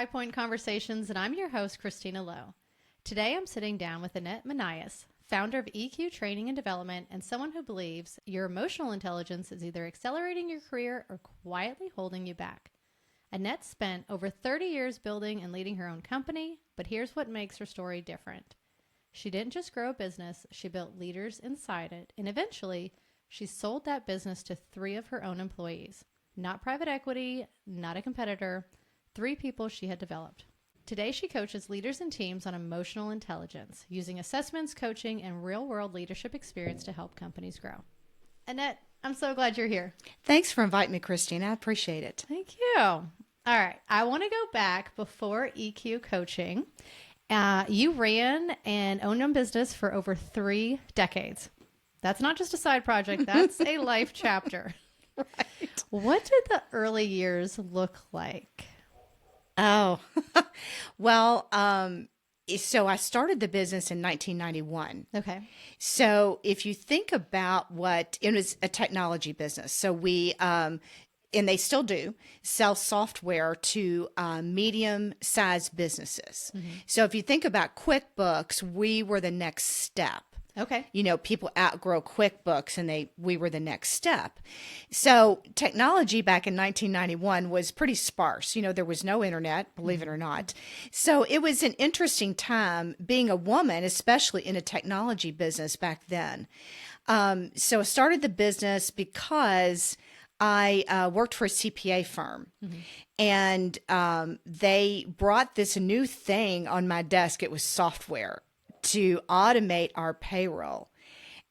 Tripoint Conversations, and I'm your host, Christina Lowe. Today, I'm sitting down with Annette Manias, founder of EQ Training and Development, and someone who believes your emotional intelligence is either accelerating your career or quietly holding you back. Annette spent over 30 years building and leading her own company, but here's what makes her story different. She didn't just grow a business, she built leaders inside it, and eventually, she sold that business to 3 of her own employees. Not private equity, not a competitor, 3 people she had developed. Today, she coaches leaders and teams on emotional intelligence, using assessments, coaching, and real-world leadership experience to help companies grow. Annette, I'm so glad you're here. Thanks for inviting me, Christina. I appreciate it. Thank you. All right. I want to go back before EQ coaching. You ran and owned a business for over 3 decades. That's not just a side project. That's a life chapter. Right. What did the early years look like? Oh, well, so I started the business in 1991. Okay. So if you think about it was a technology business. So we, and they still do, sell software to medium-sized businesses. Mm-hmm. So if you think about QuickBooks, we were the next step. Okay. You know, people outgrow QuickBooks and we were the next step. So technology back in 1991 was pretty sparse. You know, there was no internet, believe it or not. So it was an interesting time being a woman, especially in a technology business back then. So I started the business because I worked for a CPA firm, and they brought this new thing on my desk. It was software to automate our payroll.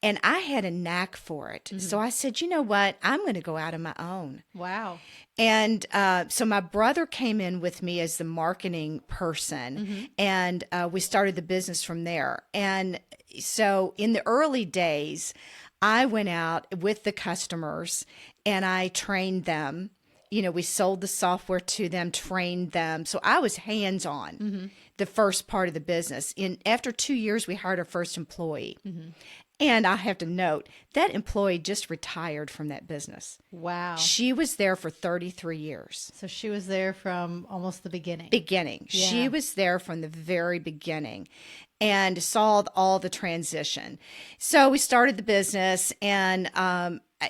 And I had a knack for it. So I said, you know what? I'm going to go out on my own. Wow. And so my brother came in with me as the marketing person, and we started the business from there. And so in the early days, I went out with the customers and I trained them. You know, we sold the software to them, trained them. So I was hands-on the first part of the business. After 2 years, we hired our first employee. And I have to note, that employee just retired from that business. Wow. She was there for 33 years. So she was there from almost the beginning. Yeah. She was there from the very beginning and saw all the transition. So we started the business, and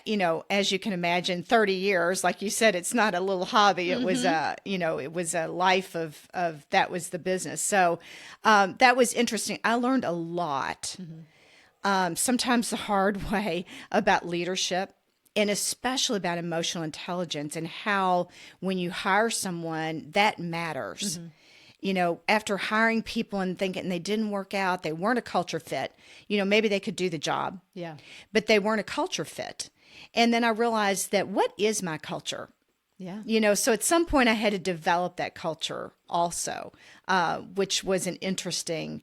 you know, as you can imagine, 30 years, like you said, it's not a little hobby. It was it was a life of that was the business. So that was interesting. I learned a lot, sometimes the hard way, about leadership, and especially about emotional intelligence and how when you hire someone, that matters. You know, after hiring people and thinking they didn't work out, they weren't a culture fit, you know, maybe they could do the job, but they weren't a culture fit. And then I realized that what is my culture? Yeah. You know, so at some point I had to develop that culture also, which was an interesting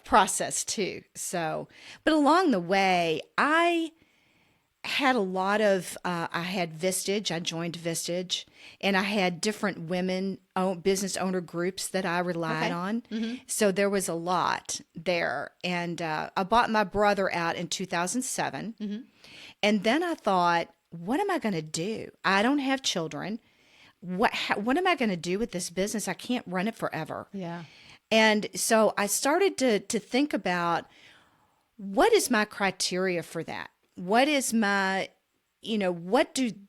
process too. So, but along the way, I had a lot of, I had Vistage, I joined Vistage, and I had different women business owner groups that I relied on. So there was a lot there. And I bought my brother out in 2007. And then I thought, what am I going to do? I don't have children. What am I going to do with this business? I can't run it forever. Yeah. And so I started to think about, what is my criteria for that? What is my, you know,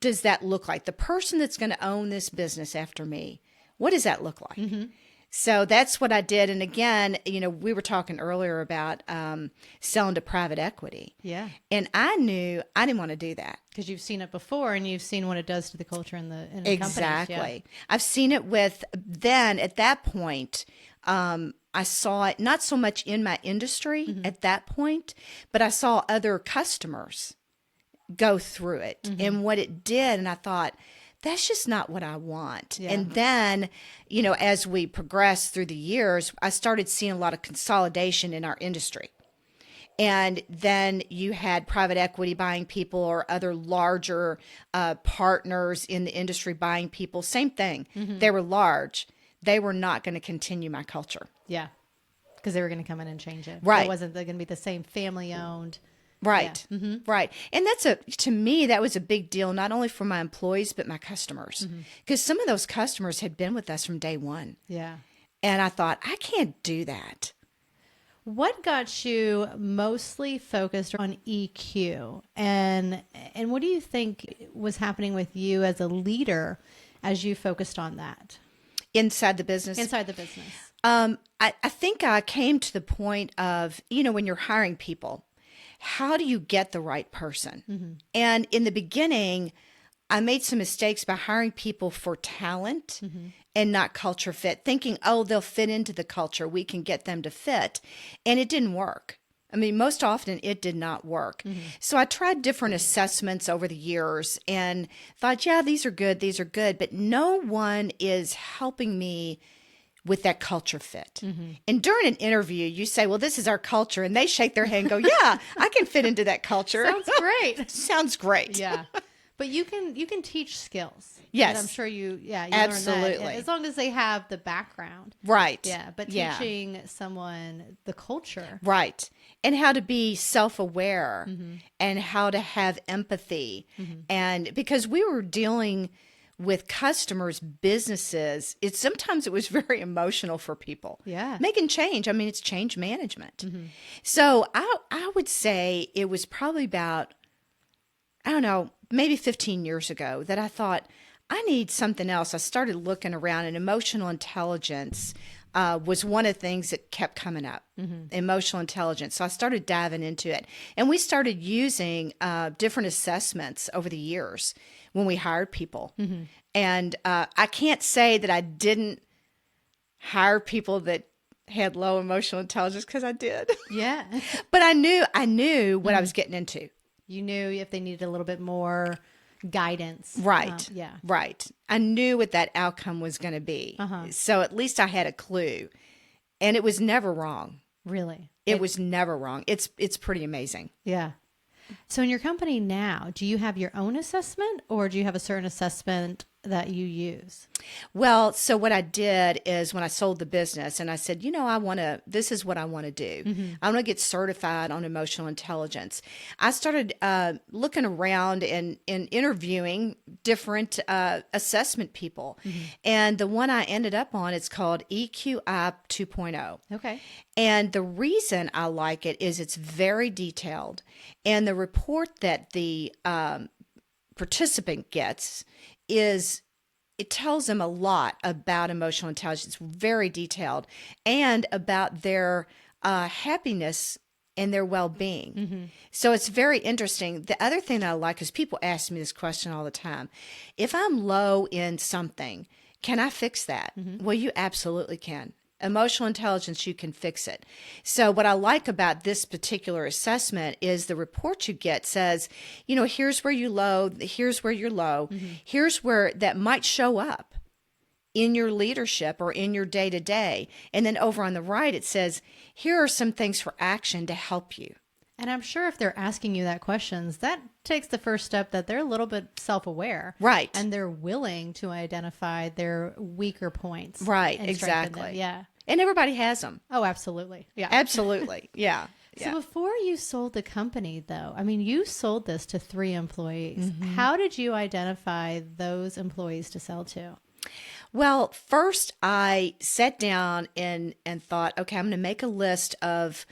does that look like? The person that's going to own this business after me, what does that look like? So that's what I did. And again, you know, we were talking earlier about selling to private equity. Yeah. And I knew I didn't want to do that. Because you've seen it before and you've seen what it does to the culture in the Exactly. companies. Yeah. I've seen it at that point, I saw it not so much in my industry at that point, but I saw other customers go through it and what it did. And I thought, that's just not what I want. Yeah. And then, you know, as we progressed through the years, I started seeing a lot of consolidation in our industry. And then you had private equity buying people or other larger partners in the industry buying people. Same thing. They were large. They were not going to continue my culture. Yeah. Because they were going to come in and change it. Right. It wasn't going to be the same family owned. Right. Right. And to me, that was a big deal, not only for my employees, but my customers. Because some of those customers had been with us from day one. Yeah. And I thought, I can't do that. What got you mostly focused on EQ, and what do you think was happening with you as a leader as you focused on that Inside the business. inside the business? I think I came to the point of, when you're hiring people, how do you get the right person? And in the beginning, I made some mistakes by hiring people for talent and not culture fit, thinking, oh, they'll fit into the culture. We can get them to fit. And it didn't work. I mean, most often it did not work. So I tried different assessments over the years and thought, yeah, these are good. But no one is helping me with that culture fit. And during an interview, you say, well, this is our culture. And they shake their head and go, yeah, I can fit into that culture. Sounds great. Sounds great. Yeah. But you can teach skills. Yes. And I'm sure you Absolutely. learn that as long as they have the background. Right. Yeah. But teaching someone the culture. Right. And how to be self-aware and how to have empathy. And because we were dealing with customers, businesses, sometimes it was very emotional for people. Yeah. Making change. I mean, it's change management. So I would say it was probably about, I don't know, maybe 15 years ago that I thought, I need something else. I started looking around, and emotional intelligence was one of the things that kept coming up, emotional intelligence. So I started diving into it. And we started using different assessments over the years when we hired people. And I can't say that I didn't hire people that had low emotional intelligence, because I did. Yeah. But I knew what I was getting into. You knew if they needed a little bit more guidance. Right. Yeah. Right. I knew what that outcome was going to be. So at least I had a clue. And it was never wrong. Really? It was never wrong. It's pretty amazing. Yeah. So in your company now, do you have your own assessment, or do you have a certain assessment that you use? Well, so what I did is when I sold the business and I said, this is what I want to do. I want to get certified on emotional intelligence. I started looking around and interviewing different assessment people. And the one I ended up on, it's called EQI 2.0. Okay. And the reason I like it is it's very detailed. And the report that the participant gets it tells them a lot about emotional intelligence, very detailed, and about their happiness and their well-being. So it's very interesting. The other thing that I like is people ask me this question all the time. If I'm low in something, can I fix that? Well, you absolutely can. Emotional intelligence, you can fix it. So what I like about this particular assessment is the report you get says, here's where you're low, here's where you're low, here's where that might show up in your leadership or in your day-to-day. And then over on the right, it says, here are some things for action to help you. And I'm sure if they're asking you that questions, that takes the first step that they're a little bit self-aware. Right. And they're willing to identify their weaker points. Right, and strengthen them. exactly. Yeah. And everybody has them. Oh, absolutely. Yeah. Absolutely. Yeah. So before you sold the company, though, I mean, you sold this to 3 employees. How did you identify those employees to sell to? Well, first I sat down and thought, okay, I'm going to make a list of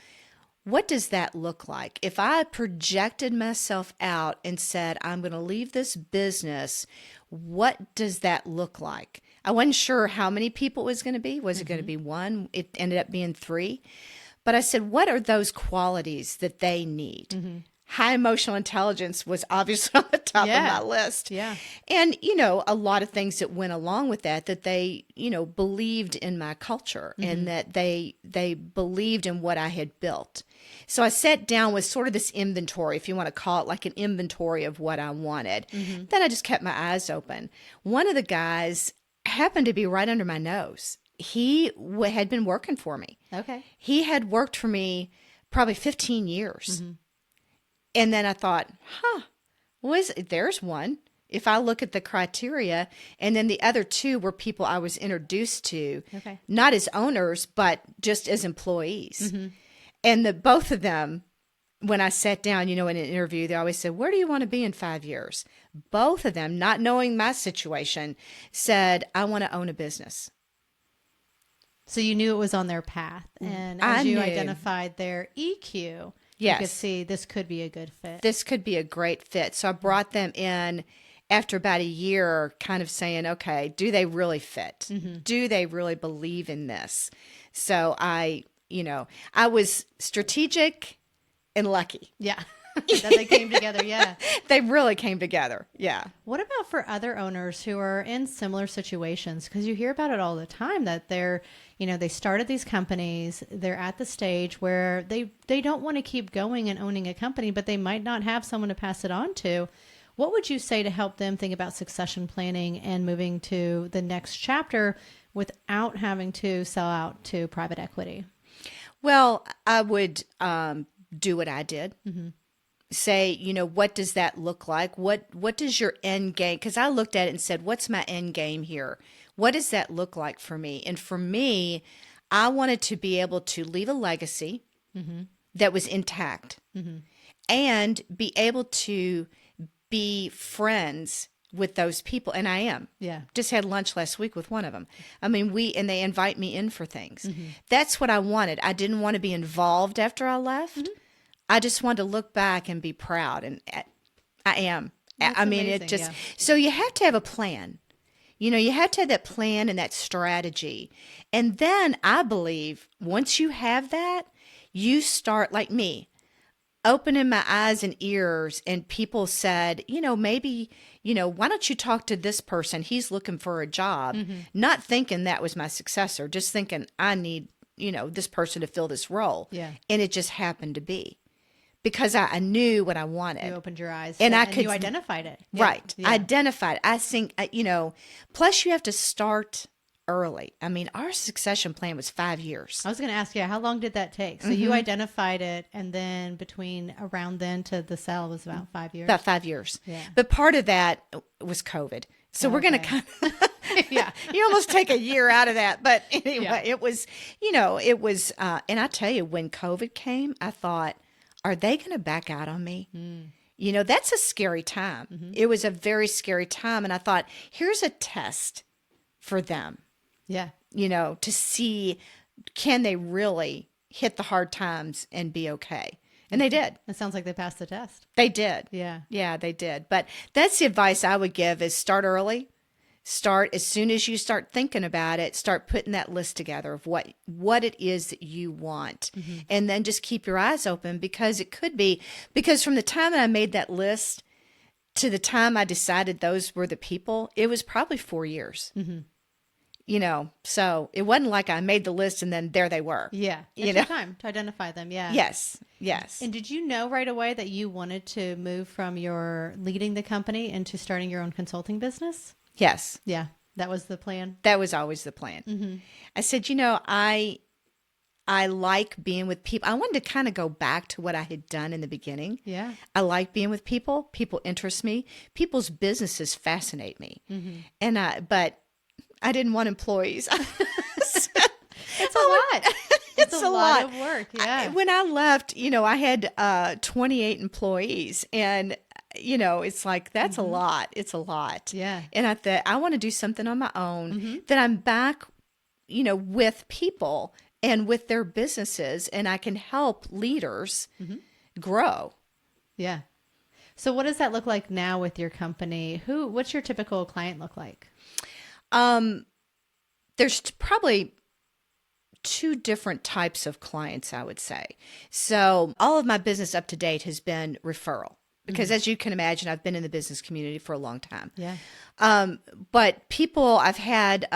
what does that look like? If I projected myself out and said, I'm going to leave this business, what does that look like? I wasn't sure how many people it was going to be. Was it going to be 1? It ended up being 3. But I said, what are those qualities that they need? High emotional intelligence was obviously on the top of my list. Yeah. And, a lot of things that went along with that they, believed in my culture and that they believed in what I had built. So I sat down with sort of this inventory, if you want to call it like an inventory of what I wanted. Then I just kept my eyes open. One of the guys happened to be right under my nose. He had been working for me. Okay. He had worked for me probably 15 years. And then I thought, there's one. If I look at the criteria, and then the other 2 were people I was introduced to, not as owners, but just as employees. And both of them when I sat down, in an interview, they always said, "Where do you want to be in 5 years?" Both of them, not knowing my situation, said, "I want to own a business." So you knew it was on their path. And I as you knew. identified their EQ, you Yes. could see this could be a good fit. This could be a great fit. So I brought them in after about a year, kind of saying, okay, do they really fit? Do they really believe in this? So I was strategic and lucky. Yeah. That they came together. Yeah. They really came together. Yeah. What about for other owners who are in similar situations? Because you hear about it all the time that they started these companies, they're at the stage where they don't want to keep going and owning a company, but they might not have someone to pass it on to. What would you say to help them think about succession planning and moving to the next chapter without having to sell out to private equity? Well, I would do what I did. Say, what does that look like? What does your end game? Because I looked at it and said, what's my end game here? What does that look like for me? And for me, I wanted to be able to leave a legacy that was intact and be able to be friends with those people. And I am. Yeah. Just had lunch last week with one of them. I mean, and they invite me in for things. That's what I wanted. I didn't want to be involved after I left. I just wanted to look back and be proud. And I am. That's I mean, amazing, it just, yeah. so you have to have a plan. You have to have that plan and that strategy. And then I believe once you have that, you start like me, opening my eyes and ears, and people said, maybe, why don't you talk to this person? He's looking for a job. Not thinking that was my successor, just thinking I need, this person to fill this role. Yeah. And it just happened to be because I knew what I wanted. You opened your eyes And and you identified it. Yeah. Right. Yeah. Identified. I think, plus you have to start early. I mean, our succession plan was 5 years. I was going to ask you, how long did that take? So you identified it, and then between around then to the sale was about 5 years? About 5 years. Yeah. But part of that was COVID. So we're going to kind of, Yeah. you almost take a year out of that. But anyway, Yeah. it was, and I tell you, when COVID came, I thought, are they going to back out on me? That's a scary time. It was a very scary time. And I thought, here's a test for them. Yeah. To see, can they really hit the hard times and be okay? And they did. It sounds like they passed the test. They did. Yeah. Yeah, they did. But that's the advice I would give is start early. Start as soon as you start thinking about it, start putting that list together of what it is that you want. And then just keep your eyes open because from the time I made that list to the time I decided those were the people, it was probably 4 years. So it wasn't like I made the list and then there they were. Yeah. It took time to identify them. Yeah. Yes. And did you know right away that you wanted to move from your leading the company into starting your own consulting business? Yes. Yeah. That was the plan. That was always the plan. I said, I like being with people. I wanted to kind of go back to what I had done in the beginning. Yeah. I like being with people. People interest me. People's businesses fascinate me. But I didn't want employees. It's a lot. It's a lot of work. Yeah. When I left, I had 28 employees, and it's like that's a lot. It's a lot. Yeah. And I thought I want to do something on my own. That I'm back, with people and with their businesses, and I can help leaders grow. Yeah. So what does that look like now with your company? What's your typical client look like? There's probably two different types of clients, I would say. So all of my business up to date has been referral because as you can imagine, I've been in the business community for a long time. Yeah. But people I've had,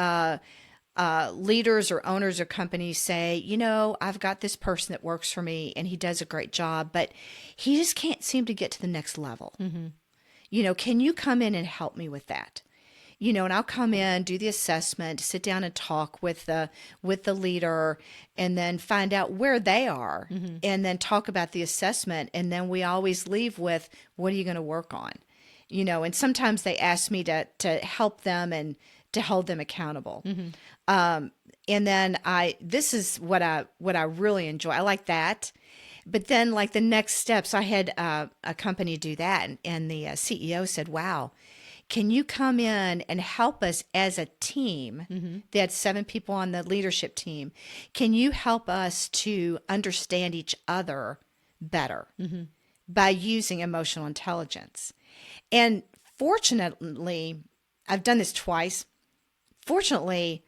leaders or owners or companies say, I've got this person that works for me and he does a great job, but he just can't seem to get to the next level. Can you come in and help me with that? And I'll come in, do the assessment, sit down and talk with the leader, and then find out where they are, and then talk about the assessment. And then we always leave with, what are you going to work on? And sometimes they ask me to help them and to hold them accountable. And then this is what I really enjoy. I like that. But then, like the next steps, I had a company do that, and the CEO said, "Wow, can you come in and help us as a team?" They had 7 people on the leadership team. Can you help us to understand each other better by using emotional intelligence? And fortunately, I've done this twice. Fortunately,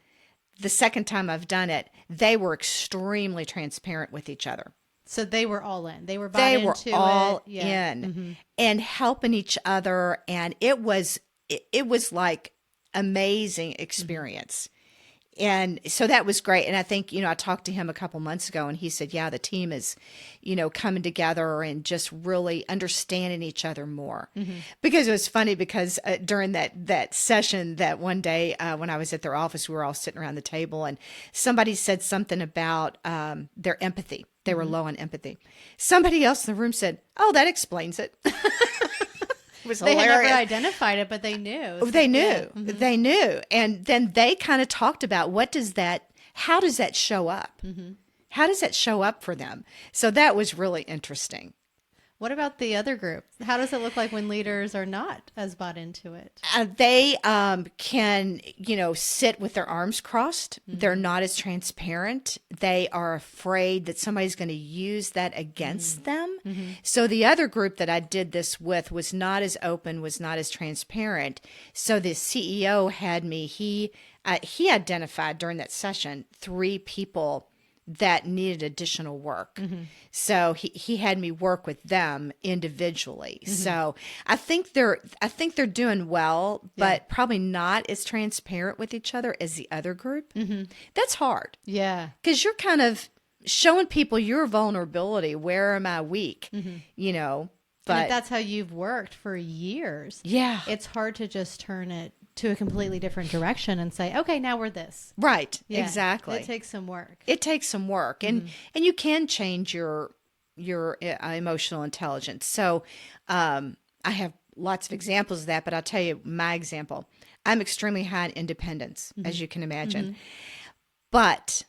the second time I've done it, they were extremely transparent with each other. So they were all in. They were bought They were into all it. Yeah. in and helping each other, and it was like amazing experience. And so that was great. And I think, I talked to him a couple months ago, and he said, yeah, the team is, coming together and just really understanding each other more. Because it was funny because during that session that one day when I was at their office, we were all sitting around the table, and somebody said something about their empathy. They were low on empathy. Somebody else in the room said, "Oh, that explains it." Was They hilarious. had never identified it, but they knew. They knew. Yeah. They knew. And then they kind of talked about how does that show up? How does that show up for them? So that was really interesting. What about the other group? How does it look like when leaders are not as bought into it? They can, sit with their arms crossed. They're not as transparent. They are afraid that somebody's going to use that against them. So the other group that I did this with was not as open, was not as transparent. So the CEO had me, he identified during that session 3 people that needed additional work. So he had me work with them individually. So I think they're doing well, but probably not as transparent with each other as the other group. That's hard. Yeah. Because you're kind of showing people your vulnerability. Where am I weak? But And if that's how you've worked for years, yeah, it's hard to just turn it to a completely different direction and say, okay, now we're this. right. Yeah. Exactly. It takes some work. It takes some work, and you can change your emotional intelligence. So I have lots of examples of that, but I'll tell you my example. I'm extremely high in independence, as you can imagine, but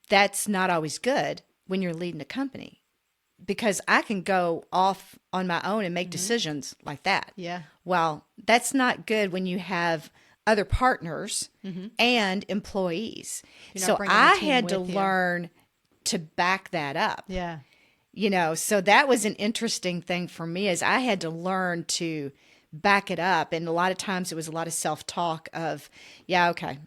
that's not always good when you're leading a company, because I can go off on my own and make decisions like that. Yeah. Well, that's not good when you have other partners and employees. You're not So bringing the I team had to with you. learn to back that up. Yeah. So that was an interesting thing for me, is I had to learn to back it up. And a lot of times it was a lot of self-talk of, yeah, okay.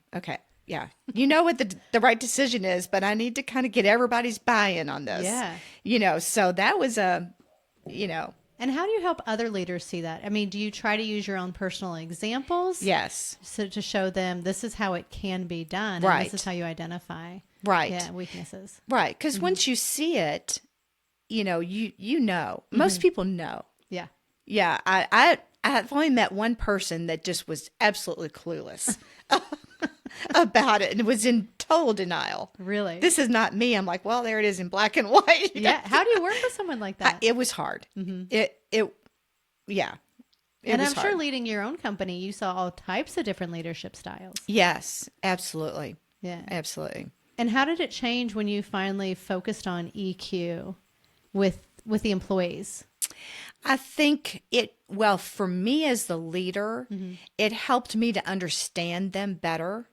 Yeah. You know what the right decision is, but I need to kind of get everybody's buy-in on this. Yeah. So that was And how do you help other leaders see that? I mean, do you try to use your own personal examples? yes. So to show them this is how it can be done. And Right. this is how you identify Right. weaknesses. Right. Because once you see it, you know. Most people know. Yeah. Yeah. I've only met one person that just was absolutely clueless about it and was in total denial. Really? This is not me. I'm like, well, there it is in black and white. Yeah. How do you work with someone like that? It was hard. Yeah. And was I'm sure hard. leading your own company, you saw all types of different leadership styles. Yes, absolutely. Yeah. Absolutely. And how did it change when you finally focused on EQ with the employees? I think for me as the leader, it helped me to understand them better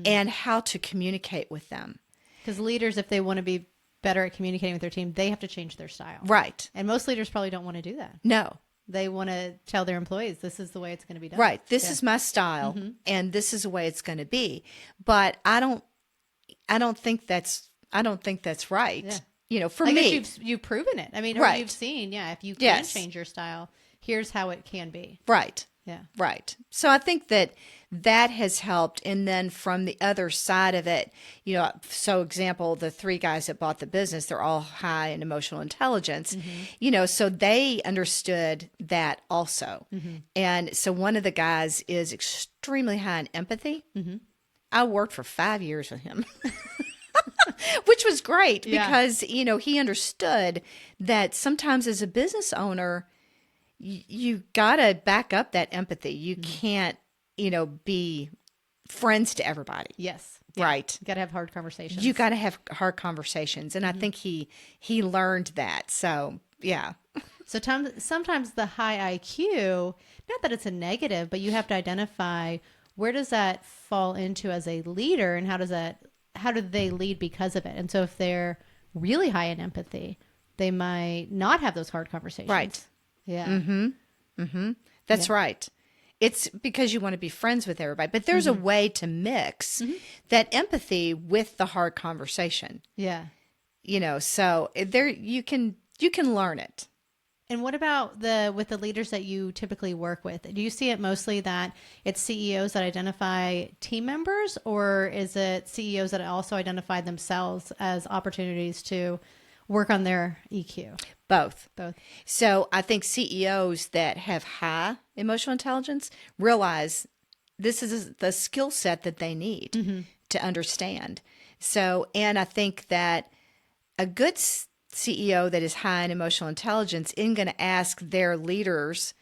and how to communicate with them. Because leaders, if they want to be better at communicating with their team, they have to change their style. Right. And most leaders probably don't want to do that. No. They want to tell their employees, this is the way it's going to be done. Right. This is my style and this is the way it's going to be. But I don't think that's right. Yeah. For I me. guess you've proven it. I mean, or Right. you've seen, if you can Yes. change your style, here's how it can be. Right. Yeah. Right. So I think that has helped. And then from the other side of it, so example, the 3 guys that bought the business, they're all high in emotional intelligence, so they understood that also. And so one of the guys is extremely high in empathy. I worked for 5 years with him. Which was great because, he understood that sometimes as a business owner, you got to back up that empathy. You can't, be friends to everybody. Yes. Right. You got to have hard conversations. You got to have hard conversations. And I think he learned that. So, yeah. So sometimes the high IQ, not that it's a negative, but you have to identify where does that fall into as a leader, and how do they lead because of it? And so if they're really high in empathy, they might not have those hard conversations. Right. Yeah. That's right. It's because you want to be friends with everybody, but there's a way to mix that empathy with the hard conversation. Yeah. So there you can learn it. And what about with the leaders that you typically work with? Do you see it mostly that it's CEOs that identify team members, or is it CEOs that also identify themselves as opportunities to work on their EQ? Both. Both. So I think CEOs that have high emotional intelligence realize this is the skill set that they need to understand. So, and I think that a good CEO that is high in emotional intelligence isn't going to ask their leaders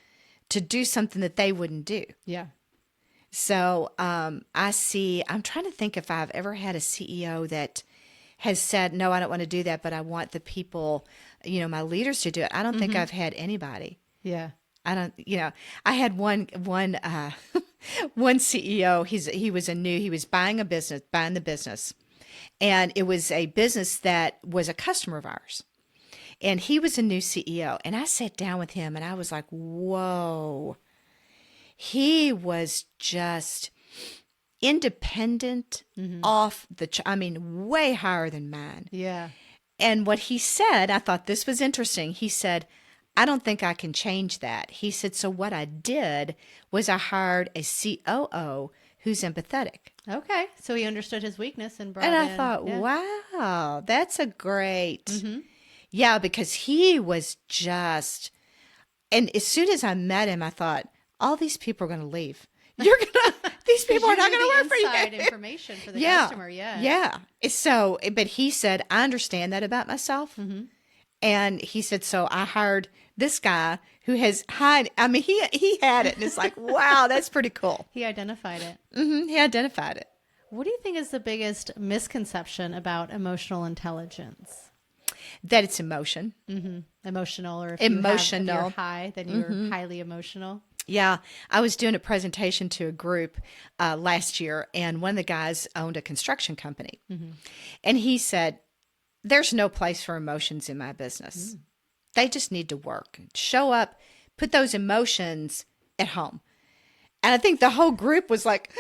to do something that they wouldn't do. Yeah. So I'm trying to think if I've ever had a CEO that has said, no, I don't want to do that, but I want the people, my leaders to do it. I don't think I've had anybody. Yeah. I don't, I had one CEO, he was buying the business. And it was a business that was a customer of ours. And he was a new CEO. And I sat down with him and I was like, whoa. He was just independent off way higher than mine. Yeah. And what he said, I thought this was interesting. He said, I don't think I can change that. He said, so what I did was I hired a COO who's empathetic. Okay. So he understood his weakness and brought And I in, thought, wow, that's a great, because he was just, and as soon as I met him, I thought, all these people are going to leave. These people are not going to work for you. Inside information for the customer. Yeah. Yeah. So, but he said, I understand that about myself. And he said, so I hired this guy who has he had it. And it's like, wow, that's pretty cool. He identified it. He identified it. What do you think is the biggest misconception about emotional intelligence? That it's emotion. Emotional, or if Emotional. you're high, then you're highly emotional. Yeah. I was doing a presentation to a group last year, and one of the guys owned a construction company. And he said, there's no place for emotions in my business. They just need to work. Show up, put those emotions at home. And I think the whole group was like,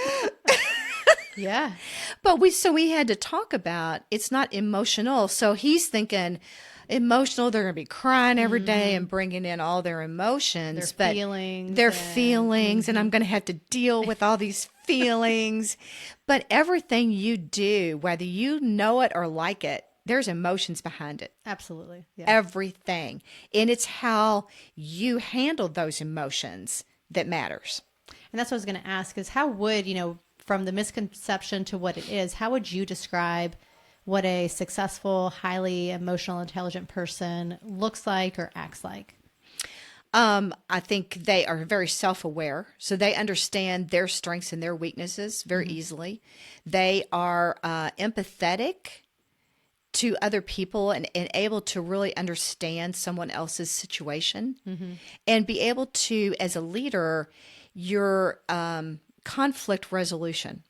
Yeah. But we had to talk about it's not emotional. So he's thinking emotional, they're going to be crying every day and bringing in all their emotions. Their feelings. Their feelings, and I'm going to have to deal with all these feelings. But everything you do, whether you know it or like it, there's emotions behind it. Absolutely. Yeah. Everything. And it's how you handle those emotions that matters. And that's what I was going to ask is how would, from the misconception to what it is, how would you describe what a successful, highly emotional, intelligent person looks like or acts like? I think they are very self-aware, so they understand their strengths and their weaknesses very easily. They are empathetic to other people and able to really understand someone else's situation and be able to, as a leader, your conflict resolution.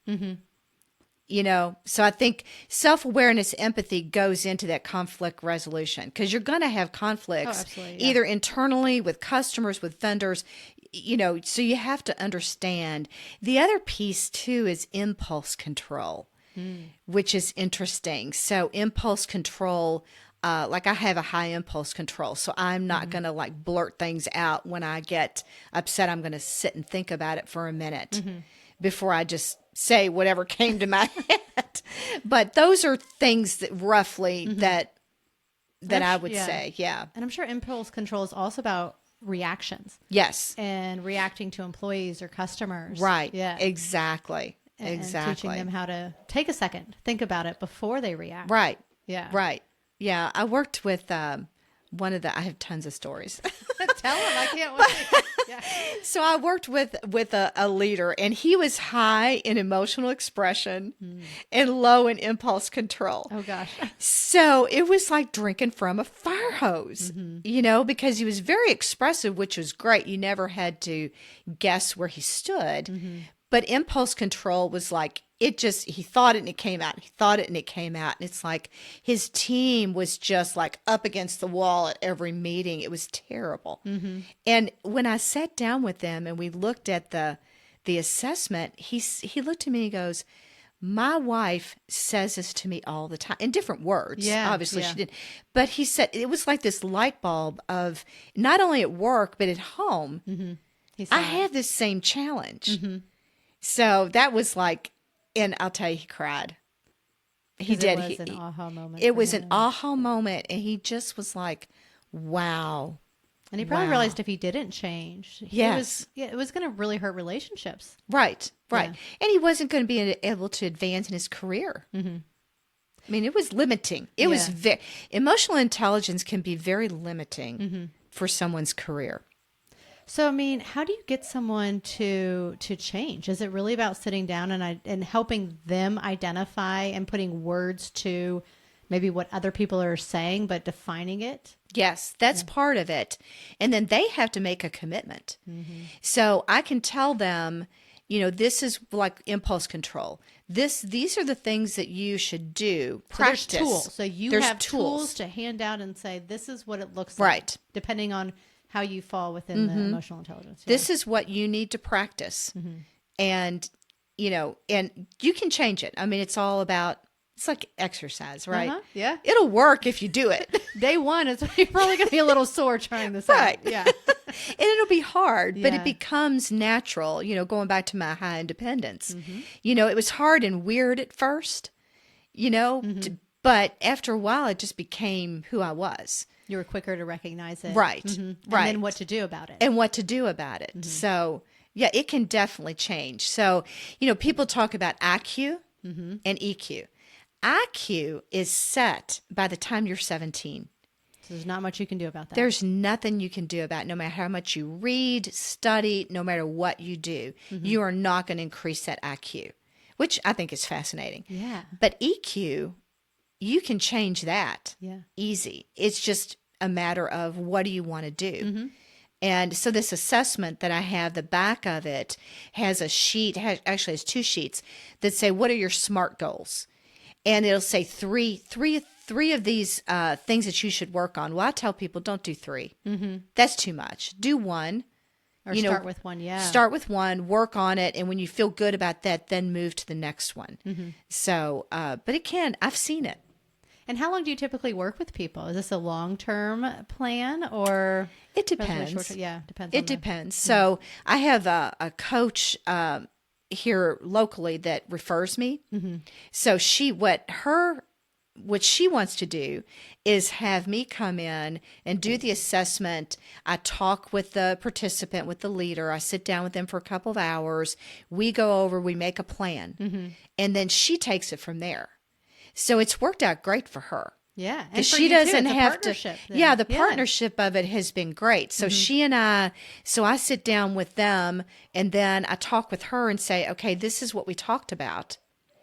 So I think self-awareness, empathy goes into that conflict resolution because you're going to have conflicts either internally with customers, with vendors, so you have to understand. The other piece too is impulse control, which is interesting. So impulse control, like I have a high impulse control, so I'm not going to blurt things out when I get upset. I'm going to sit and think about it for a minute before I just say whatever came to my head. But those are things that roughly that I would say. Yeah. And I'm sure impulse control is also about reactions. Yes. And reacting to employees or customers. Right. Yeah. Exactly. And teaching them how to take a second, think about it before they react. Right. Yeah. Right. Yeah. I worked with I have tons of stories. Tell him. I can't wait. Yeah. So I worked with a leader, and he was high in emotional expression and low in impulse control. Oh, gosh. So it was like drinking from a fire hose, because he was very expressive, which was great. You never had to guess where he stood. But impulse control was like, he thought it and it came out. He thought it and it came out. And it's like his team was just like up against the wall at every meeting. It was terrible. And when I sat down with them and we looked at the assessment, he looked at me and he goes, my wife says this to me all the time in different words. Yeah, Obviously yeah. she did. But he said it was like this light bulb of not only at work, but at home. He saw I it. have this same challenge. So that was like, and I'll tell you, he cried. He 'Cause did. It was an aha moment. It for was an him. aha moment, and he just was like, wow. And he probably Wow. realized if he didn't change, Yes. it was going to really hurt relationships. Right. Yeah. And he wasn't going to be able to advance in his career. I mean, it was limiting. It was emotional intelligence can be very limiting for someone's career. So, I mean, how do you get someone to change? Is it really about sitting down and helping them identify and putting words to maybe what other people are saying, but defining it? Yes, that's part of it. And then they have to make a commitment. So I can tell them, this is like impulse control. These are the things that you should do. So there's Practice. tools. So you There's have tools to hand out and say, this is what it looks like. Right. Depending on how you fall within the emotional intelligence. Yeah. This is what you need to practice. And, and you can change it. I mean, it's like exercise, right? Yeah. It'll work if you do it. Day one is you're probably going to be a little sore trying this Right. out. Yeah. And it'll be hard, but Yeah. it becomes natural, going back to my high independence. It was hard and weird at first, but after a while, it just became who I was. You were quicker to recognize it. Right. And Right. then what to do about it. And what to do about it. So, yeah, it can definitely change. So, people talk about IQ and EQ. IQ is set by the time you're 17. So there's not much you can do about that. There's nothing you can do about it. No matter how much you read, study, no matter what you do, you are not going to increase that IQ, which I think is fascinating. Yeah. But EQ, you can change that Yeah. easy. It's just a matter of what do you want to do. And so this assessment that I have, the back of it has a sheet, actually has two sheets that say, what are your SMART goals? And it'll say three of these things that you should work on. Well, I tell people, don't do three. That's too much. Do one. Or start with one. Yeah. Start with one, work on it, and when you feel good about that, then move to the next one. So, but I've seen it. And how long do you typically work with people? Is this a long-term plan or? It relatively depends. short-term? Yeah, depends. It depends. So I have a coach here locally that refers me. So what she wants to do is have me come in and do the assessment. I talk with the participant, with the leader. I sit down with them for a couple of hours. We go over, we make a plan, and then she takes it from there. So it's worked out great for her. Yeah. And Because for she you too, doesn't it's a have to. partnership then. Yeah, the partnership of it has been great. So she and I sit down with them, and then I talk with her and say, okay, this is what we talked about.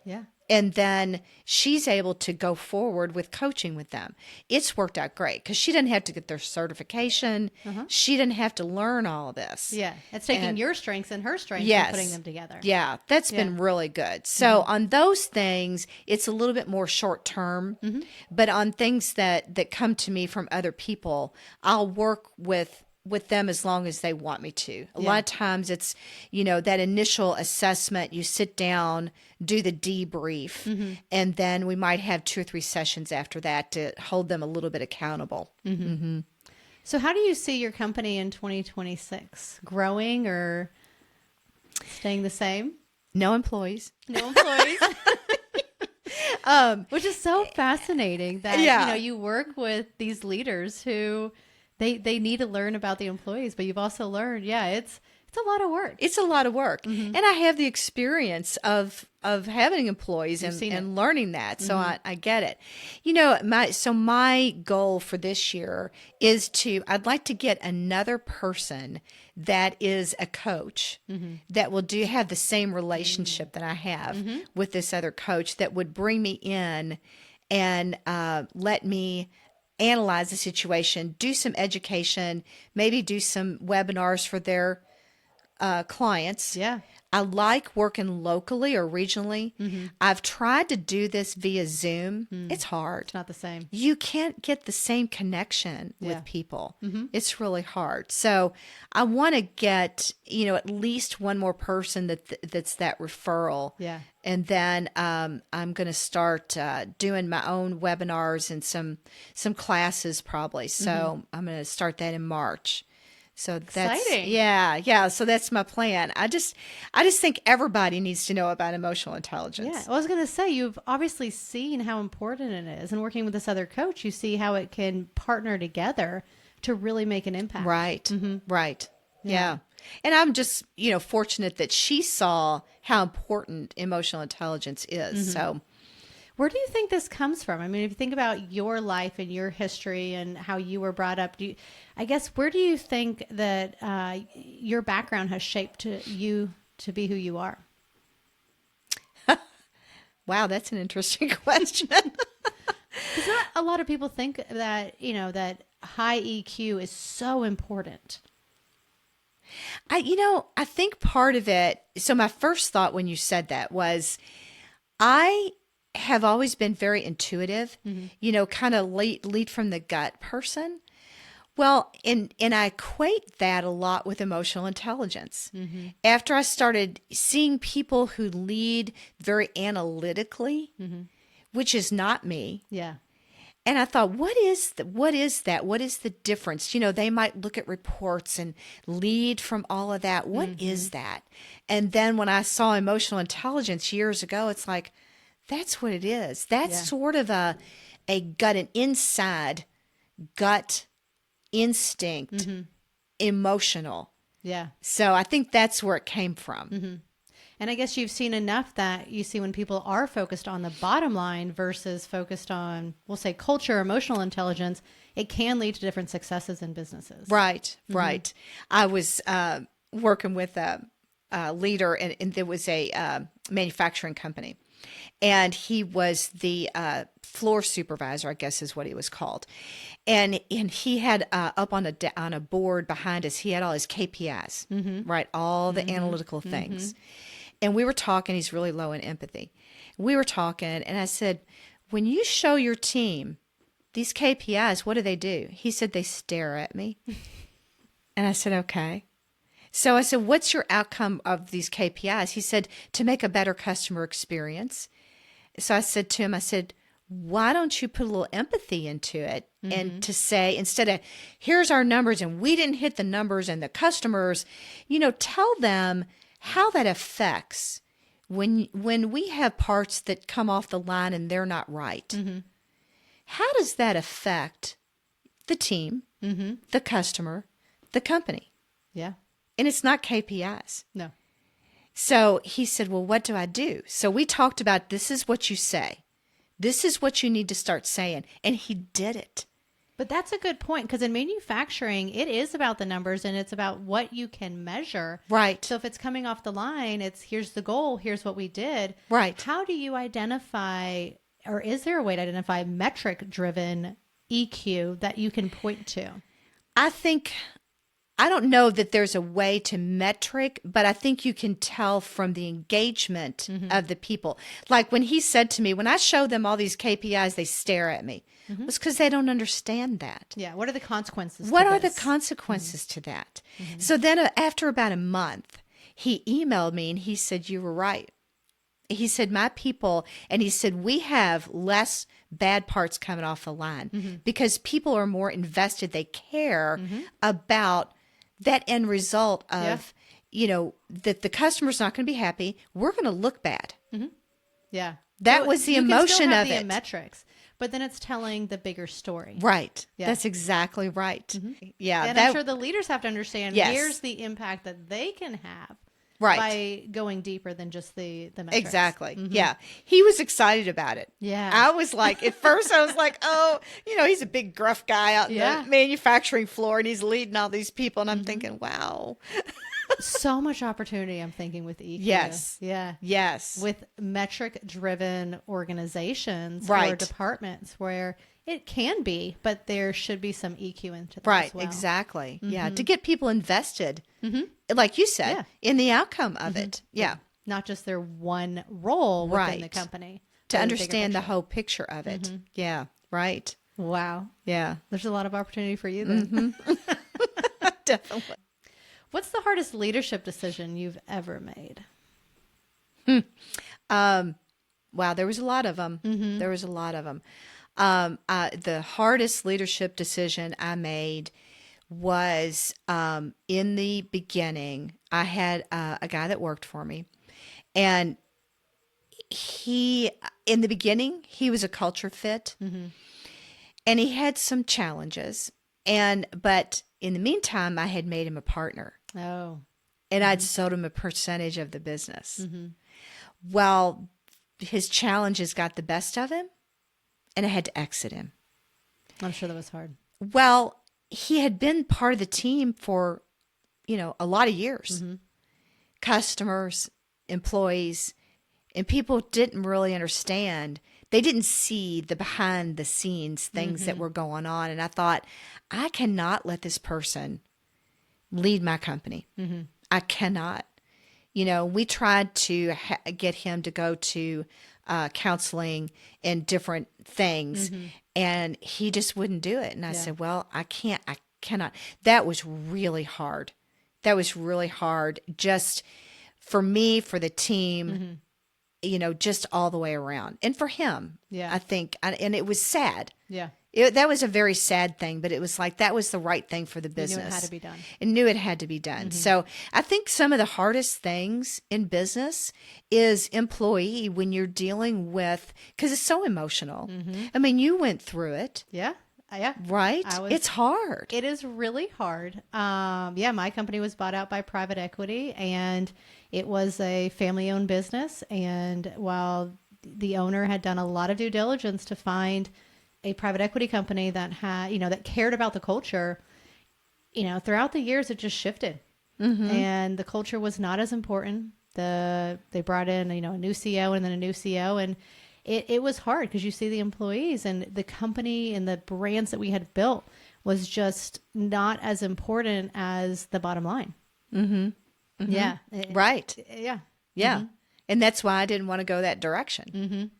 Yeah. And then she's able to go forward with coaching with them. It's worked out great because she didn't have to get their certification. She didn't have to learn all of this. Yeah. It's taking your strengths and her strengths Yes. and putting them together. Yeah, that's been really good. So on those things, it's a little bit more short term. But on things that come to me from other people, I'll work with them as long as they want me to. A lot of times it's, that initial assessment, you sit down, do the debrief, and then we might have 2 or 3 sessions after that to hold them a little bit accountable. So how do you see your company in 2026? Growing or staying the same? No employees. No employees. Which is so fascinating that you work with these leaders who they need to learn about the employees, but you've also learned, it's It's a lot of work. It's a lot of work. And I have the experience of having employees and learning that. So I get it. You know, my goal for this year is I'd like to get another person that is a coach that will have the same relationship that I have with this other coach, that would bring me in and let me analyze the situation, do some education, maybe do some webinars for their clients. Yeah. I like working locally or regionally. I've tried to do this via Zoom. It's hard. It's not the same. You can't get the same connection with people. It's really hard. So I want to get, at least one more person that's that referral. Yeah. And then I'm going to start doing my own webinars and some classes probably. So I'm going to start that in March. So that's exciting. Yeah. So that's my plan. I just think everybody needs to know about emotional intelligence. Yeah. I was going to say, you've obviously seen how important it is, and working with this other coach, you see how it can partner together to really make an impact. Right. Right. Yeah. And I'm just, fortunate that she saw how important emotional intelligence is. So where do you think this comes from? I mean, if you think about your life and your history and how you were brought up, where do you think that your background has shaped you to be who you are? Wow, that's an interesting question. Because not a lot of people think that, that high EQ is so important. I think part of it, so my first thought when you said that was, I have always been very intuitive, kind of lead from the gut person. Well, and I equate that a lot with emotional intelligence. After I started seeing people who lead very analytically, which is not me. Yeah. And I thought, what is that? What is the difference? They might look at reports and lead from all of that. What is that? And then when I saw emotional intelligence years ago, it's like, that's what it is. That's sort of a gut, an inside gut instinct, emotional. Yeah. So I think that's where it came from. And I guess you've seen enough that you see when people are focused on the bottom line versus focused on, we'll say, culture, emotional intelligence, it can lead to different successes in businesses. Right. I was working with a leader, and there was a manufacturing company. And he was the floor supervisor, I guess is what he was called. And he had up on a board behind us, he had all his KPIs, right? All the analytical things. And we were talking, he's really low in empathy. We were talking, and I said, when you show your team these KPIs, what do? He said, they stare at me. And I said, okay. So I said, what's your outcome of these KPIs? He said, to make a better customer experience. So I said to him, why don't you put a little empathy into it and to say, instead of, here's our numbers and we didn't hit the numbers and the customers, tell them how that affects when we have parts that come off the line and they're not right. How does that affect the team, the customer, the company? Yeah. And it's not KPIs. No. So he said, well, what do I do? So we talked about, this is what you say. This is what you need to start saying. And he did it. But that's a good point, because in manufacturing, it is about the numbers and it's about what you can measure. Right. So if it's coming off the line, it's here's the goal, here's what we did. Right. How do you identify, or is there a way to identify metric-driven EQ that you can point to? I don't know that there's a way to metric, but I think you can tell from the engagement of the people. Like when he said to me, when I show them all these KPIs, they stare at me. It's because they don't understand that. Yeah. What are the consequences? What are the consequences to that? So then after about a month, he emailed me and he said, you were right. He said, my people, and he said, we have less bad parts coming off the line because people are more invested. They care about that end result of, that the customer's not going to be happy. We're going to look bad. Yeah. That was the emotion of it. Metrics. but then it's telling the bigger story. Right. Yeah. That's exactly right. Yeah. And I'm sure the leaders have to understand, Yes. here's the impact that they can have Right. by going deeper than just the metrics. Exactly. Yeah. He was excited about it. Yeah. I was like, at first I was like, oh, he's a big gruff guy out in Yeah. the manufacturing floor and he's leading all these people. And I'm thinking, wow. So much opportunity, I'm thinking, with EQ. Yes. Yeah. Yes. With metric-driven organizations or Right. departments where it can be, but there should be some EQ into that Right. as well. Exactly. Yeah. To get people invested, like you said, Yeah. in the outcome of it. Yeah. Not just their one role within the Right. company. To but the bigger understand the picture. whole picture of it. Yeah. Right. Wow. Yeah. There's a lot of opportunity for you then. Definitely. What's the hardest leadership decision you've ever made? Wow, there was a lot of them. There was a lot of them. The hardest leadership decision I made was in the beginning. I had a guy that worked for me, and in the beginning, he was a culture fit, and he had some challenges. But in the meantime, I had made him a partner. Oh. And I'd sold him a percentage of the business. Well, his challenges got the best of him, and I had to exit him. I'm sure that was hard. Well, he had been part of the team for, a lot of years. Customers, employees, and people didn't really understand. They didn't see the behind the scenes things that were going on. And I thought, I cannot let this person lead my company. I cannot. We tried to get him to go to counseling and different things, and he just wouldn't do it. And I said, well, I cannot. That was really hard. Just for me, for the team, just all the way around. And for him, Yeah. I think, and it was sad. Yeah. That was a very sad thing, but it was like that was the right thing for the business. You knew it had to be done. And knew it had to be done. So I think some of the hardest things in business is employee when you're dealing with, because it's so emotional. I mean, you went through it, Yeah. Yeah. right? It's hard. It is really hard. My company was bought out by private equity, and it was a family-owned business. And while the owner had done a lot of due diligence to find a private equity company that had, that cared about the culture, throughout the years, it just shifted. And the culture was not as important. They brought in, a new CEO and then a new CEO, and it was hard because you see the employees and the company and the brands that we had built was just not as important as the bottom line. Yeah. Right. Yeah. Yeah. And that's why I didn't want to go that direction.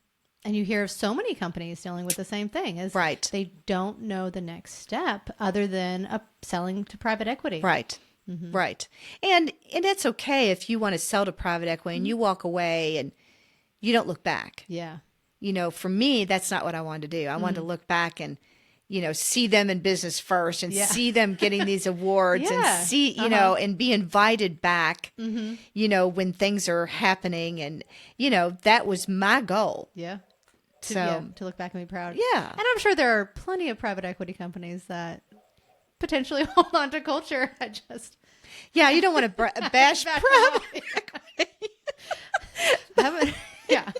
And you hear of so many companies dealing with the same thing is Right. they don't know the next step other than selling to private equity. Right. Right. And that's okay if you want to sell to private equity and you walk away and you don't look back. Yeah. For me, that's not what I wanted to do. I wanted to look back and, see them in business first and Yeah. see them getting these awards Yeah. and see, and be invited back, when things are happening. And, that was my goal. Yeah. So, To look back and be proud. yeah. And I'm sure there are plenty of private equity companies that potentially hold on to culture. Yeah, you don't want to bash Bash private equity. Yeah.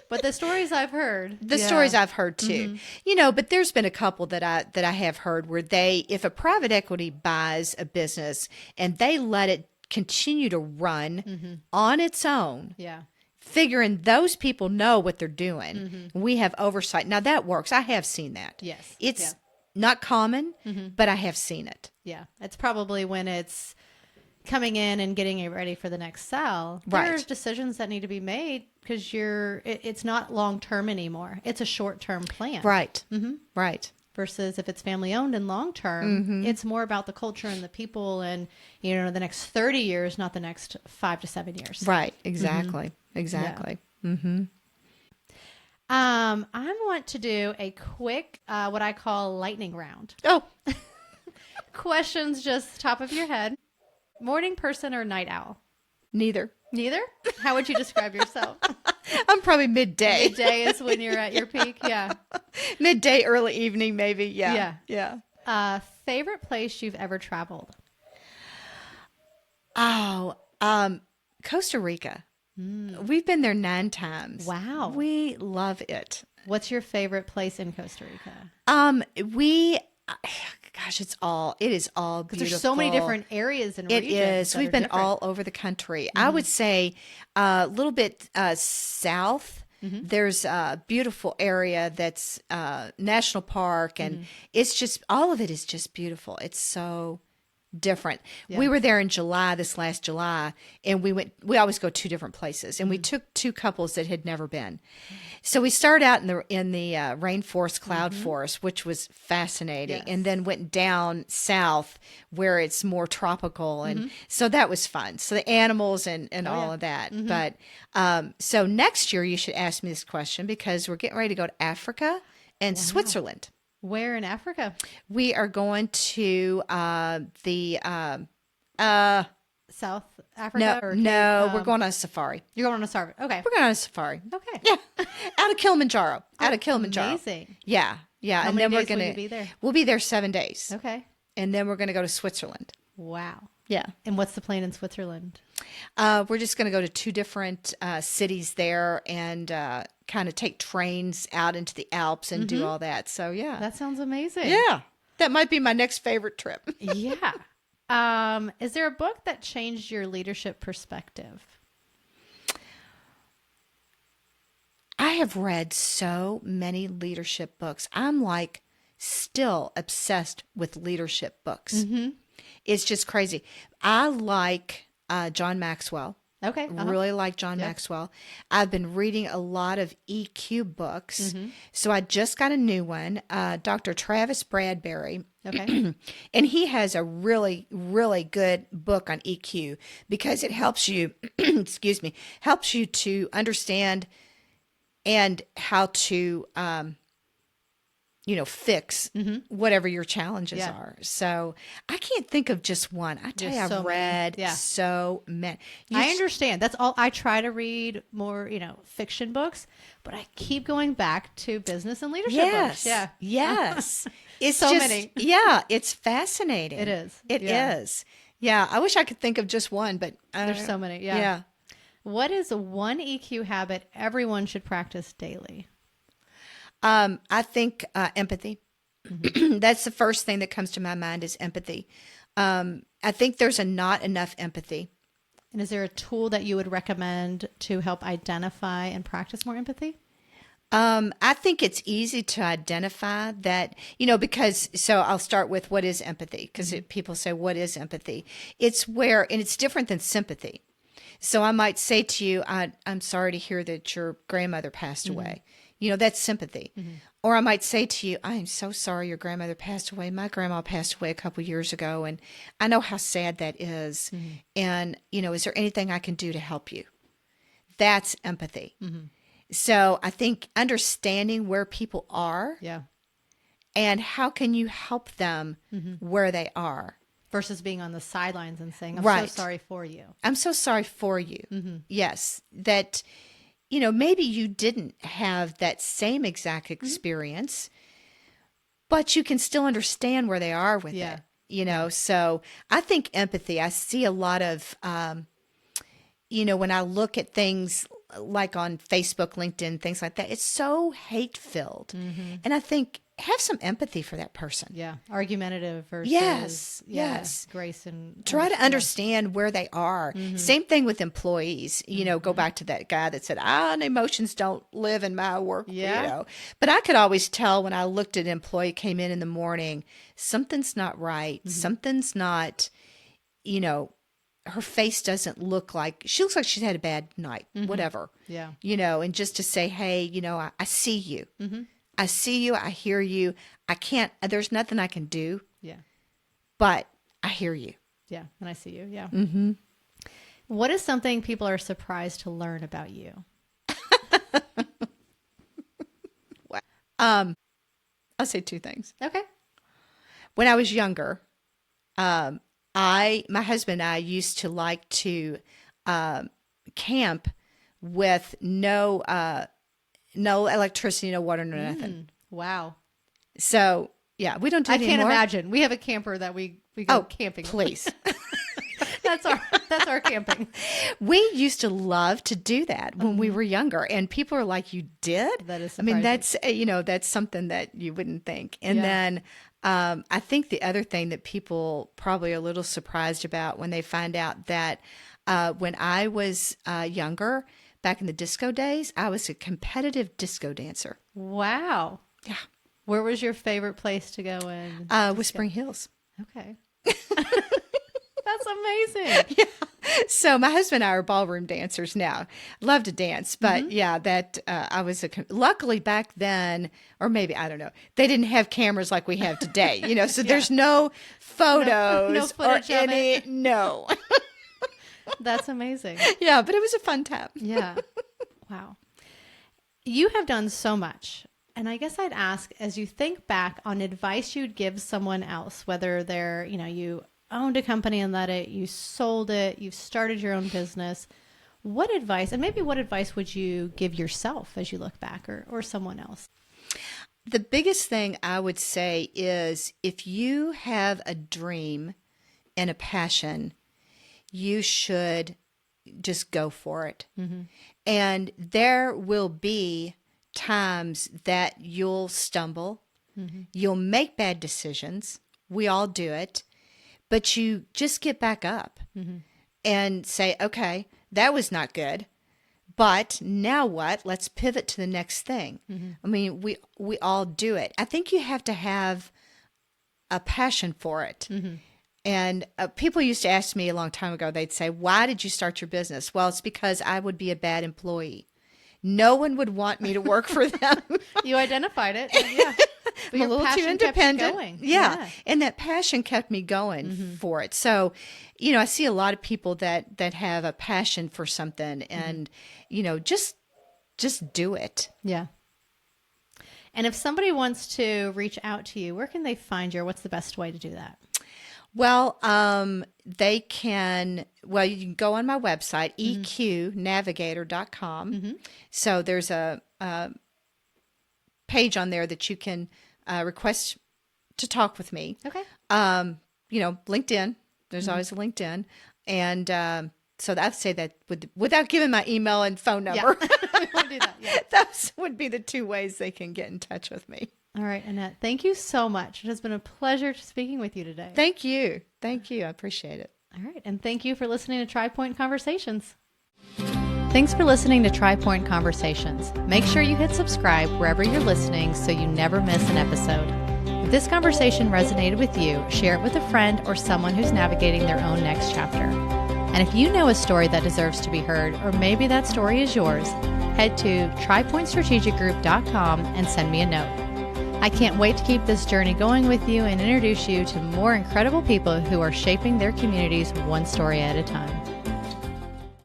But the stories I've heard. stories I've heard too, but there's been a couple that I have heard where if a private equity buys a business and they let it continue to run on its own, Yeah. figuring those people know what they're doing. We have oversight. Now that works. I have seen that. Yes. It's not common, but I have seen it. Yeah. It's probably when it's coming in and getting it ready for the next sell. Right. There's decisions that need to be made because it's not long-term anymore. It's a short-term plan. Right. Right. Versus if it's family owned and long-term, it's more about the culture and the people and, the next 30 years, not the next 5 to 7 years. Right. Exactly. Exactly. I want to do a quick, what I call lightning round. Oh, Questions just top of your head. Morning person or night owl? neither. Neither? How would you describe yourself? I'm probably midday. Midday is when you're at your peak. Yeah. Midday, early evening, maybe. Yeah. Yeah. Yeah. Favorite place you've ever traveled? Oh, Costa Rica. We've been there 9 times. Wow. We love it. What's your favorite place in Costa Rica? We, gosh, it is all beautiful. There's so many different areas and It regions. is. That We've are been different. all over the country. I would say a little bit south. There's a beautiful area that's national park, and it's just all of it is just beautiful. It's so different. Yeah. We were there in July, this last July, and we always go 2 different places, and we took 2 couples that had never been. So we started out in the rainforest cloud forest, which was fascinating, Yes. and then went down south where it's more tropical, and so that was fun. So the animals and all of that. But so next year you should ask me this question, because we're getting ready to go to Africa and Switzerland. Where in Africa? We are going to the South Africa? we're going on a safari. You're going on a safari. Okay. We're going on a safari. Okay. Yeah, out of Kilimanjaro. Out of Kilimanjaro. Amazing. Yeah, yeah. How and many then we're days will gonna you be there? We'll be there 7 days, Okay. and then we're gonna go to Switzerland. Wow. Yeah. And what's the plan in Switzerland? We're just gonna go to 2 different cities there, and kind of take trains out into the Alps and do all that. So yeah, That sounds amazing. yeah, that might be my next favorite trip. Yeah. Is there a book that changed your leadership perspective? I have read so many leadership books. I'm like still obsessed with leadership books. It's just crazy. I like John Maxwell. Okay. Really like John Maxwell. I've been reading a lot of EQ books. So I just got a new one, Dr. Travis Bradberry. Okay. And he has a really, really good book on EQ, because it helps you, excuse me, helps you to understand and how to, fix whatever your challenges Yeah. are. So I can't think of just one. I tell There's you, I've so many. read Yeah. so many. I understand. That's all. I try to read more, fiction books, but I keep going back to business and leadership books. Yes. Yeah. Yes. It's So just, many. yeah, it's fascinating. It is. It is. Yeah. Yeah. I wish I could think of just one, but There's so many. Yeah. Yeah. What is one EQ habit everyone should practice daily? I think empathy. That's the first thing that comes to my mind is empathy. I think there's not enough empathy. And is there a tool that you would recommend to help identify and practice more empathy? I think it's easy to identify that, because, so I'll start with what is empathy, because people say, what is empathy? It's where, and it's different than sympathy. So I might say to you, I'm sorry to hear that your grandmother passed away. That's sympathy. Or I might say to you, I am so sorry your grandmother passed away. My grandma passed away a couple years ago, and I know how sad that is. And, is there anything I can do to help you? That's empathy. So I think understanding where people are Yeah. and how can you help them where they are. Versus being on the sidelines and saying, I'm Right. so sorry for you. I'm so sorry for you. Yes. That, maybe you didn't have that same exact experience, but you can still understand where they are with Yeah. it. So I think empathy, I see a lot of, when I look at things like on Facebook, LinkedIn, things like that, it's so hate filled. And I think have some empathy for that person. Yeah. Argumentative versus Yes. grace and Try to understand where they are. Same thing with employees. Go back to that guy that said, emotions don't live in my work. Yeah. But I could always tell when I looked at an employee came in the morning, something's not right. Something's not, her face doesn't look like, she looks like she's had a bad night, whatever. Yeah. And just to say, hey, I see you. I see you. I hear you. There's nothing I can do, Yeah. but I hear you. Yeah. And I see you. Yeah. What is something people are surprised to learn about you? I'll say 2 things. Okay. When I was younger, my husband and I used to like to camp with no electricity, no water, no nothing. Wow. So yeah, we don't do it I can't anymore. imagine. We have a camper that we go camping. Please. That's our camping. We used to love to do that when we were younger, and people are like, "You did?" That is I mean, surprising. that's something that you wouldn't think. And Yeah. then I think the other thing that people probably are a little surprised about when they find out that when I was younger, back in the disco days, I was a competitive disco dancer. Wow. Yeah, Where was your favorite place to go in? Whispering Hills. Okay. That's amazing. So my husband and I are ballroom dancers now. Love to dance, but yeah, that I was luckily back then, or maybe I don't know. They didn't have cameras like we have today, so there's no photos No or footage of any. it. No. That's amazing. Yeah, but it was a fun time. Yeah. Wow. You have done so much. And I guess I'd ask, as you think back on advice you'd give someone else, whether they're, you owned a company and let it, you sold it, you've started your own business, what advice would you give yourself as you look back, or someone else? The biggest thing I would say is if you have a dream and a passion, you should just go for it. And there will be times that you'll stumble, you'll make bad decisions. We all do it, but you just get back up and say, okay, that was not good, but now what? Let's pivot to the next thing. I mean, we all do it. I think you have to have a passion for it. And people used to ask me a long time ago, they'd say, why did you start your business? Well, it's because I would be a bad employee. No one would want me to work for them. You identified it. Yeah. But I'm a little too independent. Going. Yeah. And that passion kept me going for it. So, I see a lot of people that have a passion for something and, just do it. Yeah. And if somebody wants to reach out to you, where can they find you, or what's the best way to do that? Well, you can go on my website, eqnavigator.com. So there's a page on there that you can request to talk with me. Okay. LinkedIn, there's always a LinkedIn. And so I'd say that without giving my email and phone number, We won't do that. Yeah. those would be the two ways they can get in touch with me. All right, Annette, thank you so much. It has been a pleasure speaking with you today. Thank you. Thank you. I appreciate it. All right, and thank you for listening to Tripoint Conversations. Thanks for listening to Tripoint Conversations. Make sure you hit subscribe wherever you're listening so you never miss an episode. If this conversation resonated with you, share it with a friend or someone who's navigating their own next chapter. And if you know a story that deserves to be heard, or maybe that story is yours, head to tripointstrategicgroup.com and send me a note. I can't wait to keep this journey going with you and introduce you to more incredible people who are shaping their communities one story at a time.